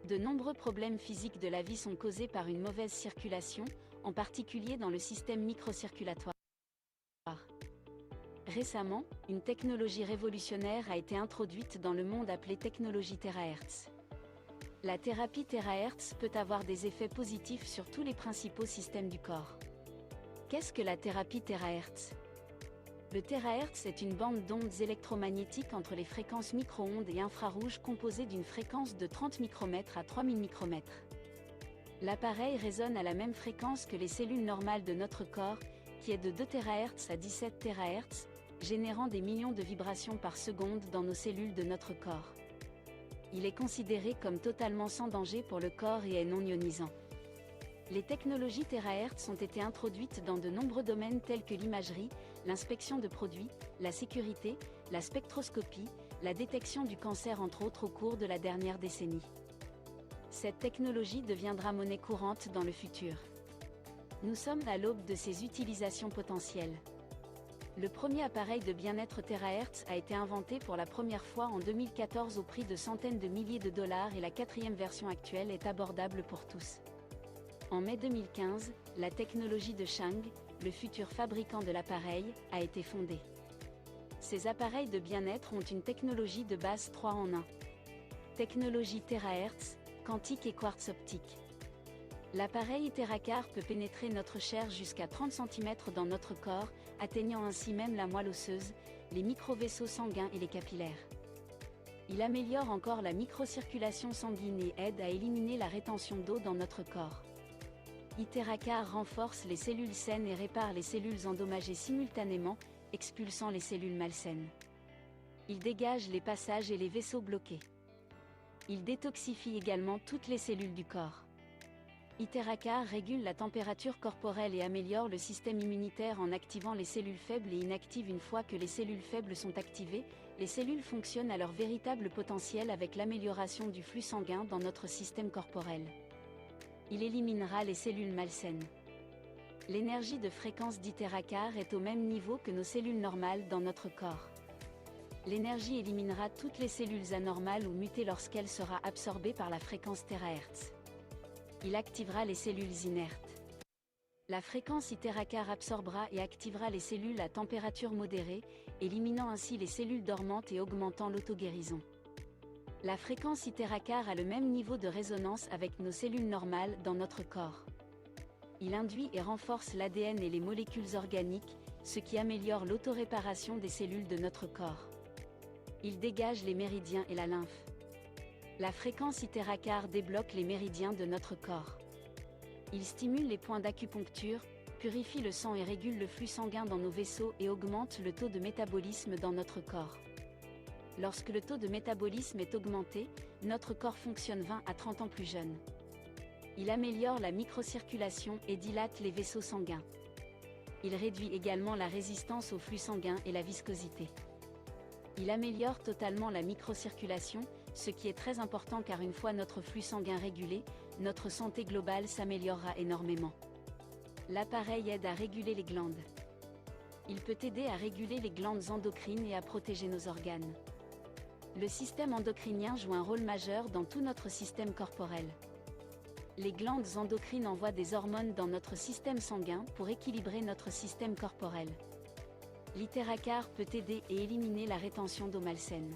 De nombreux problèmes physiques de la vie sont causés par une mauvaise circulation, en particulier dans le système microcirculatoire. Récemment, une technologie révolutionnaire a été introduite dans le monde appelée technologie TeraHertz. La thérapie TeraHertz peut avoir des effets positifs sur tous les principaux systèmes du corps. Qu'est-ce que la thérapie TeraHertz ? Le TeraHertz est une bande d'ondes électromagnétiques entre les fréquences micro-ondes et infrarouges composée d'une fréquence de 30 micromètres à 3000 micromètres. L'appareil résonne à la même fréquence que les cellules normales de notre corps, qui est de 2 THz à 17 THz, générant des millions de vibrations par seconde dans nos cellules de notre corps. Il est considéré comme totalement sans danger pour le corps et est non ionisant. Les technologies TeraHertz ont été introduites dans de nombreux domaines tels que l'imagerie, l'inspection de produits, la sécurité, la spectroscopie, la détection du cancer entre autres au cours de la dernière décennie. Cette technologie deviendra monnaie courante dans le futur. Nous sommes à l'aube de ses utilisations potentielles. Le premier appareil de bien-être TeraHertz a été inventé pour la première fois en 2014 au prix de centaines de milliers de dollars et la 4e version actuelle est abordable pour tous. En mai 2015, la technologie de Chang, le futur fabricant de l'appareil, a été fondée. Ces appareils de bien-être ont une technologie de base 3 en 1. Technologie TeraHertz, quantique et quartz optique. L'appareil TeraCar peut pénétrer notre chair jusqu'à 30 cm dans notre corps, atteignant ainsi même la moelle osseuse, les microvaisseaux sanguins et les capillaires. Il améliore encore la microcirculation sanguine et aide à éliminer la rétention d'eau dans notre corps. TeraCar renforce les cellules saines et répare les cellules endommagées simultanément, expulsant les cellules malsaines. Il dégage les passages et les vaisseaux bloqués. Il détoxifie également toutes les cellules du corps. TeraCar régule la température corporelle et améliore le système immunitaire en activant les cellules faibles et inactive une fois que les cellules faibles sont activées, les cellules fonctionnent à leur véritable potentiel avec l'amélioration du flux sanguin dans notre système corporel. Il éliminera les cellules malsaines. L'énergie de fréquence TeraCar est au même niveau que nos cellules normales dans notre corps. L'énergie éliminera toutes les cellules anormales ou mutées lorsqu'elle sera absorbée par la fréquence TeraHertz. Il activera les cellules inertes. La fréquence TeraCar absorbera et activera les cellules à température modérée, éliminant ainsi les cellules dormantes et augmentant l'auto-guérison. La fréquence TeraCar a le même niveau de résonance avec nos cellules normales dans notre corps. Il induit et renforce l'ADN et les molécules organiques, ce qui améliore l'autoréparation des cellules de notre corps. Il dégage les méridiens et la lymphe. La fréquence TeraCar débloque les méridiens de notre corps. Il stimule les points d'acupuncture, purifie le sang et régule le flux sanguin dans nos vaisseaux et augmente le taux de métabolisme dans notre corps. Lorsque le taux de métabolisme est augmenté, notre corps fonctionne 20 à 30 ans plus jeune. Il améliore la microcirculation et dilate les vaisseaux sanguins. Il réduit également la résistance au flux sanguin et la viscosité. Il améliore totalement la microcirculation, ce qui est très important car une fois notre flux sanguin régulé, notre santé globale s'améliorera énormément. L'appareil aide à réguler les glandes. Il peut aider à réguler les glandes endocrines et à protéger nos organes. Le système endocrinien joue un rôle majeur dans tout notre système corporel. Les glandes endocrines envoient des hormones dans notre système sanguin pour équilibrer notre système corporel. TeraCar peut aider et éliminer la rétention d'eau malsaine.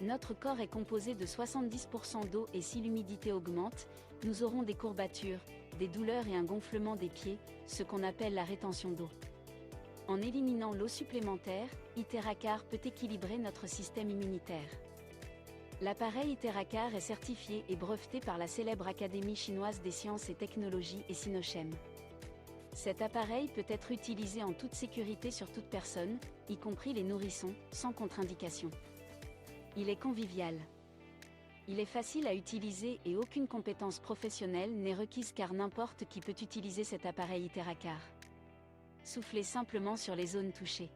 Notre corps est composé de 70% d'eau et si l'humidité augmente, nous aurons des courbatures, des douleurs et un gonflement des pieds, ce qu'on appelle la rétention d'eau. En éliminant l'eau supplémentaire, TeraCar peut équilibrer notre système immunitaire. L'appareil TeraCar est certifié et breveté par la célèbre Académie chinoise des sciences et technologies et Sinochem. Cet appareil peut être utilisé en toute sécurité sur toute personne, y compris les nourrissons, sans contre-indication. Il est convivial. Il est facile à utiliser et aucune compétence professionnelle n'est requise car n'importe qui peut utiliser cet appareil TeraCar. Soufflez simplement sur les zones touchées.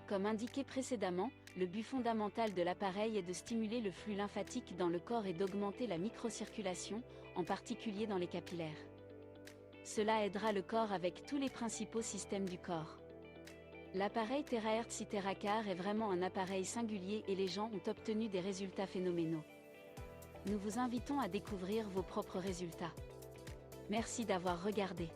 Comme indiqué précédemment, le but fondamental de l'appareil est de stimuler le flux lymphatique dans le corps et d'augmenter la microcirculation, en particulier dans les capillaires. Cela aidera le corps avec tous les principaux systèmes du corps. L'appareil TeraHertz TeraCar est vraiment un appareil singulier et les gens ont obtenu des résultats phénoménaux. Nous vous invitons à découvrir vos propres résultats. Merci d'avoir regardé.